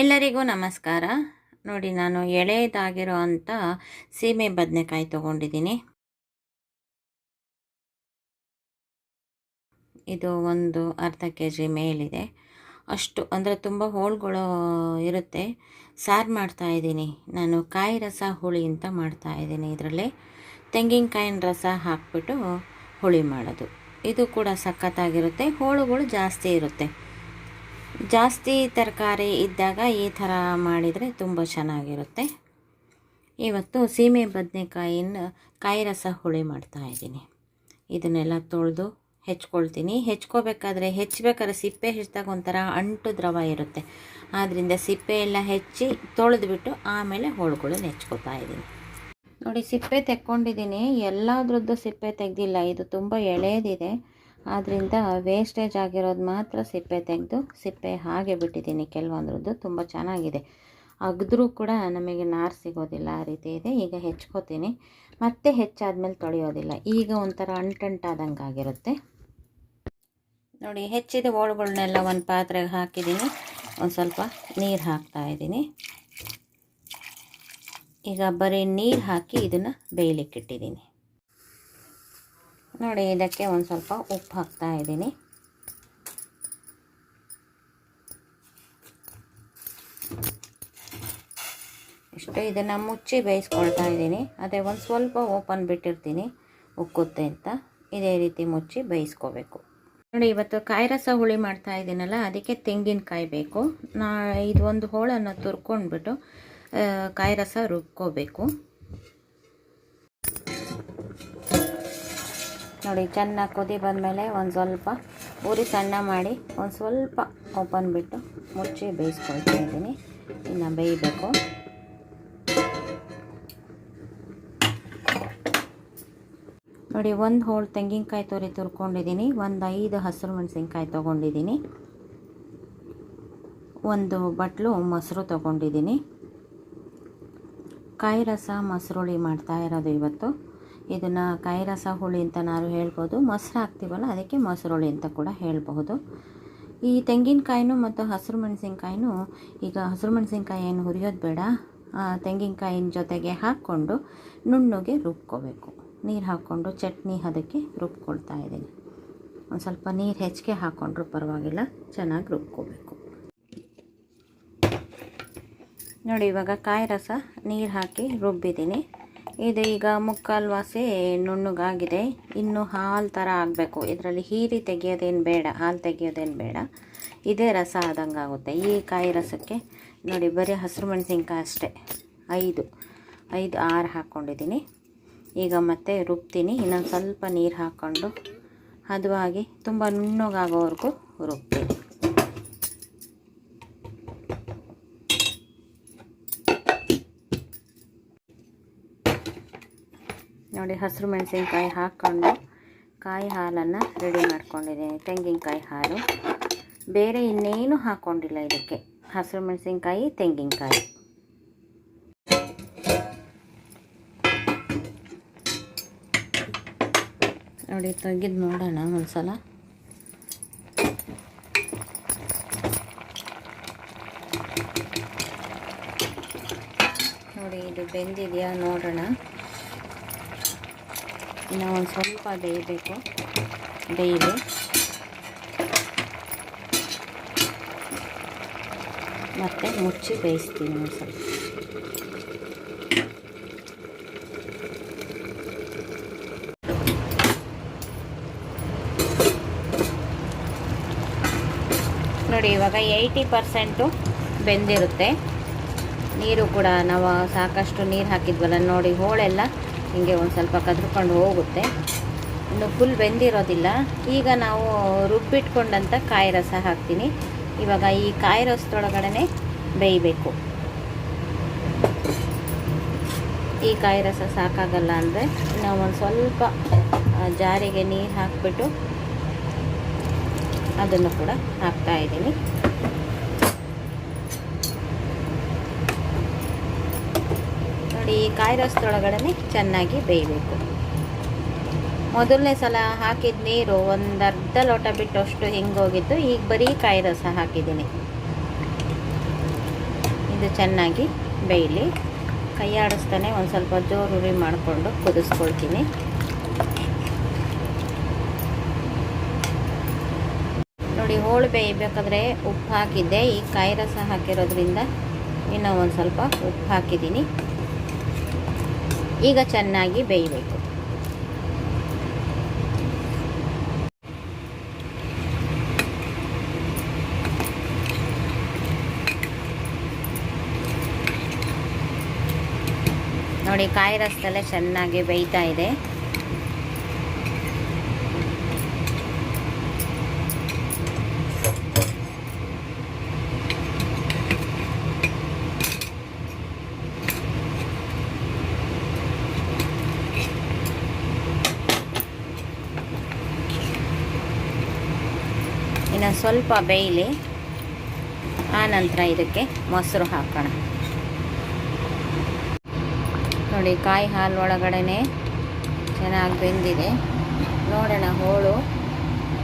ಎಲ್ಲರಿಗೂ ನಮಸ್ಕಾರ. ನೋಡಿ, ನಾನು ಎಳೆದಾಗಿರೋ ಅಂಥ ಸೀಮೆ ಬದನೆಕಾಯಿ ತೊಗೊಂಡಿದ್ದೀನಿ. ಇದು ಒಂದು ಅರ್ಧ kg ಮೇಲಿದೆ. ಅಷ್ಟು ಅಂದರೆ ತುಂಬ ಹೋಳುಗಳು ಇರುತ್ತೆ. ಸಾರು ಮಾಡ್ತಾಯಿದ್ದೀನಿ ನಾನು. ಕಾಯಿ ರಸ ಹುಳಿ ಅಂತ ಮಾಡ್ತಾಯಿದ್ದೀನಿ. ಇದರಲ್ಲಿ ತೆಂಗಿನಕಾಯಿನ ರಸ ಹಾಕ್ಬಿಟ್ಟು ಹುಳಿ ಮಾಡೋದು. ಇದು ಕೂಡ ಸಖತ್ತಾಗಿರುತ್ತೆ. ಹೋಳುಗಳು ಜಾಸ್ತಿ ಇರುತ್ತೆ. ಜಾಸ್ತಿ ತರಕಾರಿ ಇದ್ದಾಗ ಈ ಥರ ಮಾಡಿದರೆ ತುಂಬ ಚೆನ್ನಾಗಿರುತ್ತೆ. ಇವತ್ತು ಸೀಮೆ ಬದನೆಕಾಯಿನ ಕಾಯಿ ರಸ ಹುಳಿ ಮಾಡ್ತಾಯಿದ್ದೀನಿ. ಇದನ್ನೆಲ್ಲ ತೊಳೆದು ಹೆಚ್ಕೊಳ್ತೀನಿ. ಹೆಚ್ಚಬೇಕಾದ್ರೆ ಸಿಪ್ಪೆ ಹೆಚ್ಚಿದಾಗ ಒಂಥರ ಅಂಟು ದ್ರವ ಇರುತ್ತೆ. ಆದ್ದರಿಂದ ಸಿಪ್ಪೆ ಎಲ್ಲ ಹೆಚ್ಚಿ ತೊಳೆದ್ಬಿಟ್ಟು ಆಮೇಲೆ ಹೋಳುಗಳನ್ನ ಹೆಚ್ಕೊತಾ ಇದ್ದೀನಿ. ನೋಡಿ, ಸಿಪ್ಪೆ ತೆಕ್ಕೊಂಡಿದ್ದೀನಿ. ಎಲ್ಲದ್ರದ್ದು ಸಿಪ್ಪೆ ತೆಗೆದಿಲ್ಲ. ಇದು ತುಂಬ ಎಳೆದಿದೆ. ಆದ್ದರಿಂದ ವೇಸ್ಟೇಜ್ ಆಗಿರೋದು ಮಾತ್ರ ಸಿಪ್ಪೆ ತೆಗೆದು ಸಿಪ್ಪೆ ಹಾಗೆ ಬಿಟ್ಟಿದ್ದೀನಿ. ಕೆಲವೊಂದ್ರದ್ದು ತುಂಬ ಚೆನ್ನಾಗಿದೆ. ಅಗದ್ರೂ ಕೂಡ ನಮಗೆ ನಾರು ಸಿಗೋದಿಲ್ಲ, ಆ ರೀತಿ ಇದೆ. ಈಗ ಹೆಚ್ಕೋತೀನಿ. ಮತ್ತೆ ಹೆಚ್ಚಾದ್ಮೇಲೆ ತೊಳೆಯೋದಿಲ್ಲ. ಈಗ ಒಂಥರ ಅಂಟಂಟಾದಂಗೆ ಆಗಿರುತ್ತೆ. ನೋಡಿ, ಹೆಚ್ಚಿದ ಹೋಳುಗಳನ್ನೆಲ್ಲ ಒಂದು ಪಾತ್ರೆಗೆ ಹಾಕಿದ್ದೀನಿ. ಒಂದು ಸ್ವಲ್ಪ ನೀರು ಹಾಕ್ತಾಯಿದ್ದೀನಿ. ಈಗ ಬರೀ ನೀರು ಹಾಕಿ ಇದನ್ನು ಬೇಯಲಿಕ್ಕಿಟ್ಟಿದ್ದೀನಿ. ನೋಡಿ, ಇದಕ್ಕೆ ಒಂದು ಸ್ವಲ್ಪ ಉಪ್ಪು ಹಾಕ್ತಾ ಇದ್ದೀನಿ. ಇಷ್ಟು ಇದನ್ನು ಮುಚ್ಚಿ ಬೇಯಿಸ್ಕೊಳ್ತಾ ಇದ್ದೀನಿ. ಅದೇ ಒಂದು ಸ್ವಲ್ಪ ಓಪನ್ ಬಿಟ್ಟಿರ್ತೀನಿ ಉಕ್ಕುತ್ತೆ ಅಂತ. ಇದೇ ರೀತಿ ಮುಚ್ಚಿ ಬೇಯಿಸ್ಕೋಬೇಕು. ನೋಡಿ, ಇವತ್ತು ಕಾಯಿ ರಸ ಹುಳಿ ಮಾಡ್ತಾ ಇದ್ದೀನಲ್ಲ, ಅದಕ್ಕೆ ತೆಂಗಿನಕಾಯಿ ಬೇಕು. ಇದು ಒಂದು ಹೋಳನ್ನು ತುರ್ಕೊಂಡ್ಬಿಟ್ಟು ಕಾಯಿ ರಸ ರುಬ್ಕೋಬೇಕು. ನೋಡಿ, ಚೆನ್ನಾಗಿ ಕುದಿ ಬಂದಮೇಲೆ ಒಂದು ಸ್ವಲ್ಪ ಉರಿ ಸಣ್ಣ ಮಾಡಿ ಒಂದು ಸ್ವಲ್ಪ ಓಪನ್ ಬಿಟ್ಟು ಮುಚ್ಚಿ ಬೇಯಿಸ್ಕೊಳ್ತಾ ಇದ್ದೀನಿ. ಇನ್ನು ಬೇಯಬೇಕು. ನೋಡಿ, ಒಂದು ಹೋಳು ತೆಂಗಿನಕಾಯಿ ತುರ್ಕೊಂಡಿದ್ದೀನಿ. ಒಂದು 5 ಹಸಿರು ಮೆಣಸಿನ್ಕಾಯಿ ತೊಗೊಂಡಿದ್ದೀನಿ. ಒಂದು ಬಟ್ಲು ಮೊಸರು ತೊಗೊಂಡಿದ್ದೀನಿ. ಕಾಯಿ ರಸ ಮೊಸರುಳಿ ಮಾಡ್ತಾ ಇರೋದು ಇವತ್ತು. ಇದನ್ನು ಕಾಯಿ ರಸ ಹುಳಿ ಅಂತ ನಾವು ಹೇಳ್ಬೋದು. ಮೊಸರು ಹಾಕ್ತೀವಲ್ಲ, ಅದಕ್ಕೆ ಮೊಸರುಳಿ ಅಂತ ಕೂಡ ಹೇಳಬಹುದು. ಈ ತೆಂಗಿನಕಾಯಿನೂ ಮತ್ತು ಹಸಿರು ಮೆಣಸಿನ್ಕಾಯಿನೂ, ಈಗ ಹಸಿರು ಮೆಣಸಿನ್ಕಾಯಿ ಏನು ಹುರಿಯೋದು ಬೇಡ, ತೆಂಗಿನಕಾಯಿನ ಜೊತೆಗೆ ಹಾಕ್ಕೊಂಡು ನುಣ್ಣಗೆ ರುಬ್ಕೋಬೇಕು. ನೀರು ಹಾಕ್ಕೊಂಡು ಚಟ್ನಿ ಅದಕ್ಕೆ ರುಬ್ಕೊಳ್ತಾ ಇದ್ದೀನಿ. ಒಂದು ಸ್ವಲ್ಪ ನೀರು ಹೆಚ್ಚಿಗೆ ಹಾಕ್ಕೊಂಡ್ರೂ ಪರವಾಗಿಲ್ಲ, ಚೆನ್ನಾಗಿ ರುಬ್ಕೋಬೇಕು. ನೋಡಿ, ಇವಾಗ ಕಾಯಿ ರಸ ನೀರು ಹಾಕಿ ರುಬ್ಬಿದ್ದೀನಿ. ಇದು ಈಗ ಮುಕ್ಕಾಲು ವಾಸಿ ನುಣ್ಣಗಾಗಿದೆ. ಇನ್ನು ಹಾಲು ಥರ ಆಗಬೇಕು. ಇದರಲ್ಲಿ ಹೀರಿ ತೆಗಿಯೋದೇನು ಬೇಡ, ಹಾಲು ತೆಗಿಯೋದೇನು ಬೇಡ. ಇದೇ ರಸ ಆದಂಗೆ ಆಗುತ್ತೆ. ಈ ಕಾಯಿ ರಸಕ್ಕೆ ನೋಡಿ, ಬರೀ ಹಸಿರು ಮೆಣಸಿನ್ಕಾಯಿ ಅಷ್ಟೇ 5 6 ಹಾಕ್ಕೊಂಡಿದ್ದೀನಿ. ಈಗ ಮತ್ತೆ ರುಬ್ತೀನಿ. ಇನ್ನೊಂದು ಸ್ವಲ್ಪ ನೀರು ಹಾಕ್ಕೊಂಡು ಹದವಾಗಿ ತುಂಬ ನುಣ್ಣಗಾಗೋವರೆಗೂ ರುಬ್ತೀನಿ. ನೋಡಿ, ಹಸಿರು ಮೆಣಸಿನ್ಕಾಯಿ ಹಾಕ್ಕೊಂಡು ಕಾಯಿ ಹಾಲನ್ನು ರೆಡಿ ಮಾಡ್ಕೊಂಡಿದ್ದೀನಿ. ತೆಂಗಿನಕಾಯಿ ಹಾಲು, ಬೇರೆ ಇನ್ನೇನು ಹಾಕ್ಕೊಂಡಿಲ್ಲ ಇದಕ್ಕೆ. ಹಸಿರು ಮೆಣಸಿನ್ಕಾಯಿ, ತೆಂಗಿನಕಾಯಿ. ನೋಡಿ, ತೆಗೆದು ನೋಡೋಣ ಒಂದು ಸಲ. ನೋಡಿ, ಇದು ಬೆಂದಿದೆಯಾ ನೋಡೋಣ. ಇನ್ನು ಒಂದು ಸ್ವಲ್ಪ ಬೇಯಬೇಕು. ಬೇಯಲಿ. ಮತ್ತು ಮುಚ್ಚಿ ಬೇಯಿಸ್ತೀನಿ ಒಂದು ಸ್ವಲ್ಪ. ನೋಡಿ, ಇವಾಗ 80% ಬೆಂದಿರುತ್ತೆ. ನೀರು ಕೂಡ ನಾವು ಸಾಕಷ್ಟು ನೀರು ಹಾಕಿದ್ವಲ್ಲ, ನೋಡಿ ಹೋಳೆಲ್ಲ ಹೀಗೆ ಒಂದು ಸ್ವಲ್ಪ ಕದ್ಕೊಂಡು ಹೋಗುತ್ತೆ. ಇನ್ನು ಫುಲ್ ಬೆಂದಿರೋದಿಲ್ಲ. ಈಗ ನಾವು ರುಬ್ಬಿಟ್ಕೊಂಡಂಥ ಕಾಯಿ ರಸ ಹಾಕ್ತೀನಿ. ಇವಾಗ ಈ ಕಾಯಿ ರಸದೊಳಗಡೆ ಬೇಯಬೇಕು. ಈ ಕಾಯಿ ರಸ ಸಾಕಾಗಲ್ಲ ಅಂದರೆ ನಾವು ಒಂದು ಸ್ವಲ್ಪ ಜಾರಿಗೆ ನೀರು ಹಾಕಿಬಿಟ್ಟು ಅದನ್ನು ಕೂಡ ಹಾಕ್ತಾಯಿದ್ದೀನಿ. ನೋಡಿ, ಈ ಕಾಯಿ ರಸದೊಳಗಡೆ ಚೆನ್ನಾಗಿ ಬೇಯಬೇಕು. ಮೊದಲನೇ ಸಲ ಹಾಕಿದ ನೀರು ಒಂದು ಅರ್ಧ ಲೋಟ ಬಿಟ್ಟು ಅಷ್ಟು ಹಿಂಗೋಗಿತ್ತು. ಈಗ ಬರೀ ಕಾಯಿ ರಸ ಹಾಕಿದ್ದೀನಿ. ಇದು ಚೆನ್ನಾಗಿ ಬೇಯಲಿ. ಕೈ ಆಡಿಸ್ತಾನೆ ಒಂದು ಸ್ವಲ್ಪ ಜೋರು ಉರಿ ಮಾಡಿಕೊಂಡು ಕುದಿಸ್ಕೊಳ್ತೀನಿ. ನೋಡಿ, ಹೋಳು ಬೇಯಬೇಕಾದ್ರೆ ಉಪ್ಪು ಹಾಕಿದ್ದೆ. ಈ ಕಾಯಿ ರಸ ಹಾಕಿರೋದ್ರಿಂದ ಇನ್ನೂ ಒಂದು ಸ್ವಲ್ಪ ಉಪ್ಪು ಹಾಕಿದ್ದೀನಿ. ಈಗ ಚೆನ್ನಾಗಿ ಬೇಯಬೇಕು. ನೋಡಿ, ಕಾಯಿ ರಸದಲ್ಲೇ ಚೆನ್ನಾಗಿ ಬೇಯ್ತಾ ಇದೆ. ಇನ್ನು ಸ್ವಲ್ಪ ಬೇಯಲಿ. ಆನಂತರ ಇದಕ್ಕೆ ಮೊಸರು ಹಾಕೋಣ. ನೋಡಿ, ಕಾಯಿ ಹಾಲು ಒಳಗಡೆ ಚೆನ್ನಾಗಿ ಬೆಂದಿದೆ. ನೋಡೋಣ ಹೋಳು.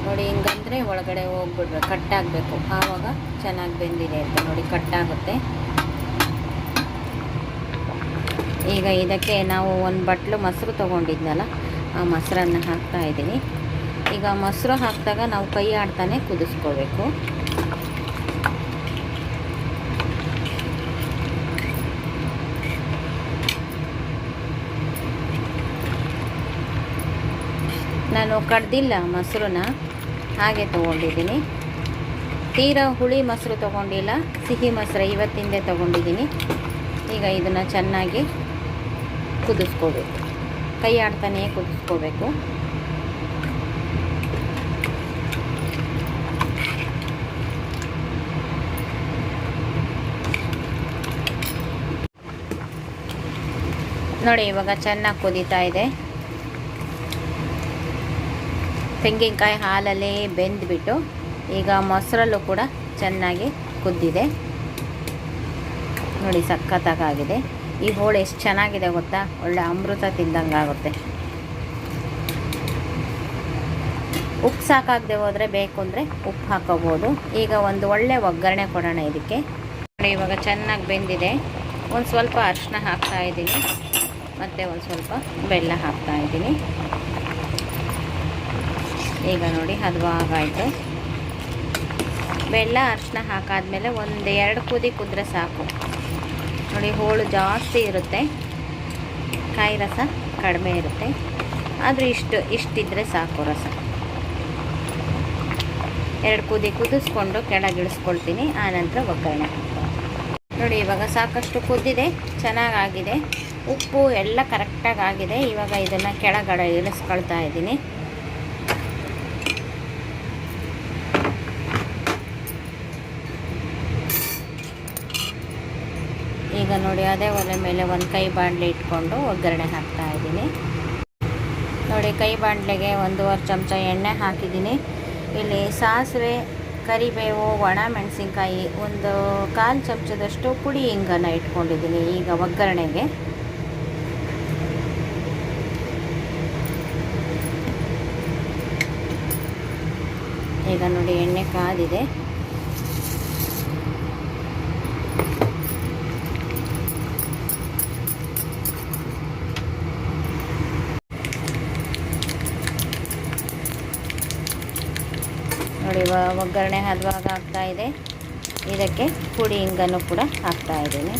ನೋಡಿ, ಹಿಂಗಂದರೆ ಒಳಗಡೆ ಹೋಗ್ಬಿಡ್ಬೇಕು, ಕಟ್ಟಾಗಬೇಕು. ಆವಾಗ ಚೆನ್ನಾಗಿ ಬೆಂದಿದೆ ಅಂತ. ನೋಡಿ, ಕಟ್ಟಾಗುತ್ತೆ. ಈಗ ಇದಕ್ಕೆ ನಾವು ಒಂದು ಬಟ್ಲು ಮೊಸರು ತೊಗೊಂಡಿದ್ನಲ್ಲ, ಆ ಮೊಸರನ್ನು ಹಾಕ್ತಾಯಿದ್ದೀನಿ. ಈಗ ಮೊಸರು ಹಾಕಿದಾಗ ನಾವು ಕೈ ಆಡ್ತಾನೆ ಕುದಿಸ್ಕೋಬೇಕು. ನಾನು ಕಡ್ದಿಲ್ಲ ಮೊಸರನ್ನ, ಹಾಗೆ ತೊಗೊಂಡಿದ್ದೀನಿ. ತೀರಾ ಹುಳಿ ಮೊಸರು ತೊಗೊಂಡಿಲ್ಲ, ಸಿಹಿ ಮೊಸರು ಇವತ್ತಿಂದೇ ತೊಗೊಂಡಿದ್ದೀನಿ. ಈಗ ಇದನ್ನು ಚೆನ್ನಾಗಿ ಕುದಿಸ್ಕೋಬೇಕು. ಕೈ ಆಡ್ತಾನೆ ಕುದಿಸ್ಕೋಬೇಕು. ನೋಡಿ, ಇವಾಗ ಚೆನ್ನಾಗಿ ಕುದೀತಾ ಇದೆ. ತೆಂಗಿನಕಾಯಿ ಹಾಲಲ್ಲಿ ಬೆಂದ್ಬಿಟ್ಟು ಈಗ ಮೊಸರಲ್ಲೂ ಕೂಡ ಚೆನ್ನಾಗಿ ಕುದ್ದಿದೆ. ನೋಡಿ, ಸಖತ್ತಾಗಿದೆ. ಈ ಹೋಳು ಎಷ್ಟು ಚೆನ್ನಾಗಿದೆ ಗೊತ್ತಾ, ಒಳ್ಳೆ ಅಮೃತ ತಿಂದಂಗೆ ಆಗುತ್ತೆ. ಉಪ್ಪು ಸಾಕಾಗದೆ ಹೋದರೆ ಬೇಕು ಅಂದರೆ ಉಪ್ಪು ಹಾಕೋಬೋದು. ಈಗ ಒಂದು ಒಳ್ಳೆ ಒಗ್ಗರಣೆ ಕೊಡೋಣ ಇದಕ್ಕೆ. ನೋಡಿ, ಇವಾಗ ಚೆನ್ನಾಗಿ ಬೆಂದಿದೆ. ಒಂದು ಸ್ವಲ್ಪ ಅರಿಶಿನ ಹಾಕ್ತಾಯಿದ್ದೀನಿ, ಮತ್ತು ಒಂದು ಸ್ವಲ್ಪ ಬೆಲ್ಲ ಹಾಕ್ತಾಯಿದ್ದೀನಿ. ಈಗ ನೋಡಿ, ಹದವಾಗಾಯಿತು. ಬೆಲ್ಲ ಅರಿಶಿನ ಹಾಕಾದ್ಮೇಲೆ ಒಂದು 2 ಕುದಿ ಕುದ್ರೆ ಸಾಕು. ನೋಡಿ, ಹೋಳು ಜಾಸ್ತಿ ಇರುತ್ತೆ, ಕಾಯಿ ರಸ ಕಡಿಮೆ ಇರುತ್ತೆ. ಆದರೂ ಇಷ್ಟಿದ್ರೆ ಸಾಕು ರಸ. 2 ಕುದಿ ಕುದಿಸ್ಕೊಂಡು ಕೆಳಗಿಳಿಸ್ಕೊಳ್ತೀನಿ. ಆನಂತರ ಒಗ್ಗರಣೆ ಹಾಕ್ತೀನಿ. ನೋಡಿ, ಇವಾಗ ಸಾಕಷ್ಟು ಕುದ್ದಿದೆ, ಚೆನ್ನಾಗಾಗಿದೆ. ಉಪ್ಪು ಎಲ್ಲ ಕರೆಕ್ಟಾಗಿ ಆಗಿದೆ. ಇವಾಗ ಇದನ್ನು ಕೆಳಗಡೆ ಇಳಿಸ್ಕೊಳ್ತಾ ಇದ್ದೀನಿ. ಈಗ ನೋಡಿ, ಅದೇ ಒಲೆ ಮೇಲೆ ಒಂದು ಕೈ ಬಾಣಲೆ ಇಟ್ಕೊಂಡು ಒಗ್ಗರಣೆ ಹಾಕ್ತಾ ಇದ್ದೀನಿ. ನೋಡಿ, ಕೈ ಬಾಣಲೆಗೆ 1.5 ಚಮಚ ಎಣ್ಣೆ ಹಾಕಿದ್ದೀನಿ. ಇಲ್ಲಿ ಸಾಸಿವೆ, ಕರಿಬೇವು, ಒಣ ಮೆಣಸಿನ್ಕಾಯಿ, ಒಂದು 1/4 ಚಮಚದಷ್ಟು ಪುಡಿ ಹಿಂಗನ್ನು ಇಟ್ಕೊಂಡಿದ್ದೀನಿ ಈಗ ಒಗ್ಗರಣೆಗೆ. ಈಗ ನೋಡಿ, ಎಣ್ಣೆ ಕಾದಿದೆ. ನೋಡಿ, ಒಗ್ಗರಣೆ ಹದವಾಗ ಆಗ್ತಾ ಇದೆ. ಇದಕ್ಕೆ ಪುಡಿ ಹಿಂಗನ್ನು ಕೂಡ ಹಾಕ್ತಾ ಇದ್ದೀನಿ.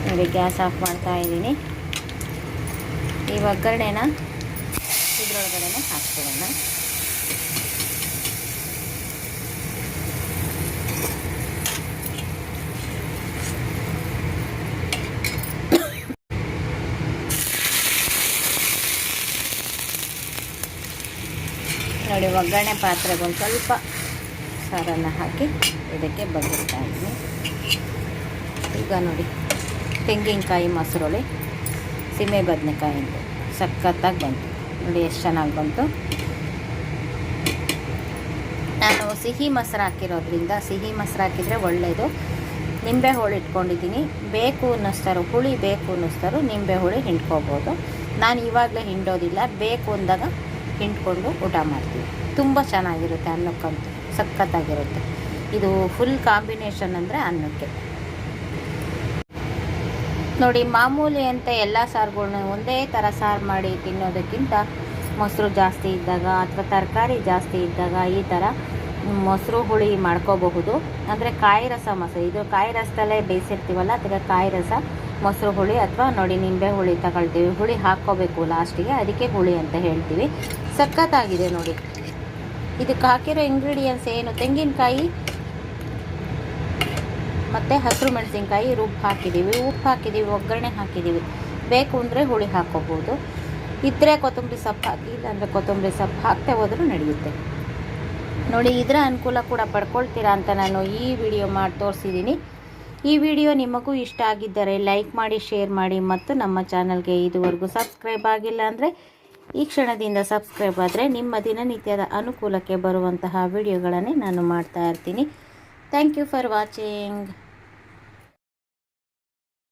ನೋಡಿ, ಗ್ಯಾಸ್ ಆಫ್ ಮಾಡ್ತಾ ಇದ್ದೀನಿ. ಈ ಒಗ್ಗರಣೆನ ಇದರೊಳಗಡೆ ಹಾಕ್ಕೊಳ್ಳೋಣ. ನೋಡಿ, ಒಗ್ಗರಣೆ ಪಾತ್ರೆಗೆ ಒಂದು ಸ್ವಲ್ಪ ಸಾರನ್ನು ಹಾಕಿ ಇದಕ್ಕೆ ಬಗ್ಗಿಸ್ತಾ ಇದ್ದೀನಿ. ಈಗ ನೋಡಿ, ತೆಂಗಿನಕಾಯಿ ಮೊಸರುಳಿ ಸೀಮೆಬದನೆಕಾಯಿ ಸಖತ್ತಾಗಿ ಬಂತು. ನೋಡಿ, ಎಷ್ಟು ಚೆನ್ನಾಗಿ ಬಂತು. ನಾನು ಸಿಹಿ ಮೊಸರು ಹಾಕಿರೋದ್ರಿಂದ, ಸಿಹಿ ಮೊಸರು ಹಾಕಿದರೆ ಒಳ್ಳೆಯದು. ನಿಂಬೆ ಹೋಳು ಇಟ್ಕೊಂಡಿದ್ದೀನಿ. ಬೇಕು ಅನ್ನಿಸ್ತಾರೋ, ಹುಳಿ ಬೇಕು ಅನ್ನಿಸ್ತಾರೋ ನಿಂಬೆ ಹೋಳಿ ಹಿಂಡ್ಕೋಬೋದು. ನಾನು ಇವಾಗಲೇ ಹಿಂಡೋದಿಲ್ಲ, ಬೇಕು ಅಂದಾಗ ಹಿಂಡ್ಕೊಂಡು ಊಟ ಮಾಡ್ತೀವಿ. ತುಂಬ ಚೆನ್ನಾಗಿರುತ್ತೆ, ಅನ್ನಕ್ಕಂತೂ ಸಖತ್ತಾಗಿರುತ್ತೆ. ಇದು ಫುಲ್ ಕಾಂಬಿನೇಷನ್ ಅಂದರೆ ಅನ್ನಕ್ಕೆ. ನೋಡಿ, ಮಾಮೂಲಿ ಅಂತ ಎಲ್ಲ ಸಾರುಗಳ್ನ ಒಂದೇ ಥರ ಸಾರು ಮಾಡಿ ತಿನ್ನೋದಕ್ಕಿಂತ ಮೊಸರು ಜಾಸ್ತಿ ಇದ್ದಾಗ ಅಥವಾ ತರಕಾರಿ ಜಾಸ್ತಿ ಇದ್ದಾಗ ಈ ಥರ ಮೊಸರು ಹುಳಿ ಮಾಡ್ಕೋಬಹುದು. ಅಂದರೆ ಕಾಯಿ ರಸ ಇದು ಕಾಯಿ ರಸದಲ್ಲೇ ಬೇಯಿಸಿರ್ತೀವಲ್ಲ, ಅದಕ್ಕೆ ಕಾಯಿ ರಸ ಮೊಸರು ಹುಳಿ ಅಥವಾ ನೋಡಿ ನಿಂಬೆ ಹುಳಿ ತಗೊಳ್ತೀವಿ. ಹುಳಿ ಹಾಕ್ಕೋಬೇಕು ಲಾಸ್ಟಿಗೆ, ಅದಕ್ಕೆ ಹುಳಿ ಅಂತ ಹೇಳ್ತೀವಿ. ಸಖತ್ತಾಗಿದೆ ನೋಡಿ. ಇದಕ್ಕೆ ಹಾಕಿರೋ ಇಂಗ್ರೀಡಿಯೆಂಟ್ಸ್ ಏನು, ತೆಂಗಿನಕಾಯಿ ಮತ್ತು ಹಸಿರು ಮೆಣಸಿನ್ಕಾಯಿ ಹಾಕಿದ್ದೀವಿ, ಉಪ್ಪು ಹಾಕಿದ್ದೀವಿ, ಒಗ್ಗರಣೆ ಹಾಕಿದ್ದೀವಿ. ಬೇಕು ಅಂದರೆ ಹುಳಿ ಹಾಕ್ಕೋಬೋದು. ಇದ್ದರೆ ಕೊತ್ತಂಬರಿ ಸೊಪ್ಪು ಹಾಕಿ, ಇಲ್ಲಾಂದರೆ ಕೊತ್ತಂಬರಿ ಸೊಪ್ಪು ಹಾಕ್ತಾ ಹೋದರೂ ನಡೆಯುತ್ತೆ. ನೋಡಿ, ಇದರ ಅನುಕೂಲ ಕೂಡ ಪಡ್ಕೊಳ್ತೀರಾ ಅಂತ ನಾನು ಈ ವಿಡಿಯೋ ಮಾಡಿ ತೋರಿಸಿದ್ದೀನಿ. ಈ ವಿಡಿಯೋ ನಿಮಗೂ ಇಷ್ಟ ಆಗಿದ್ದರೆ ಲೈಕ್ ಮಾಡಿ, ಶೇರ್ ಮಾಡಿ ಮತ್ತು ನಮ್ಮ ಚಾನಲ್ಗೆ ಇದುವರೆಗೂ ಸಬ್ಸ್ಕ್ರೈಬ್ ಆಗಿಲ್ಲ ಅಂದರೆ ಈ ಕ್ಷಣದಿಂದ ಸಬ್ಸ್ಕ್ರೈಬ್ ಆದರೆ ನಿಮ್ಮ ದಿನನಿತ್ಯದ ಅನುಕೂಲಕ್ಕೆ ಬರುವಂತಹ ವಿಡಿಯೋಗಳನ್ನೇ ನಾನು ಮಾಡ್ತಾ ಇರ್ತೀನಿ. Thank you for watching.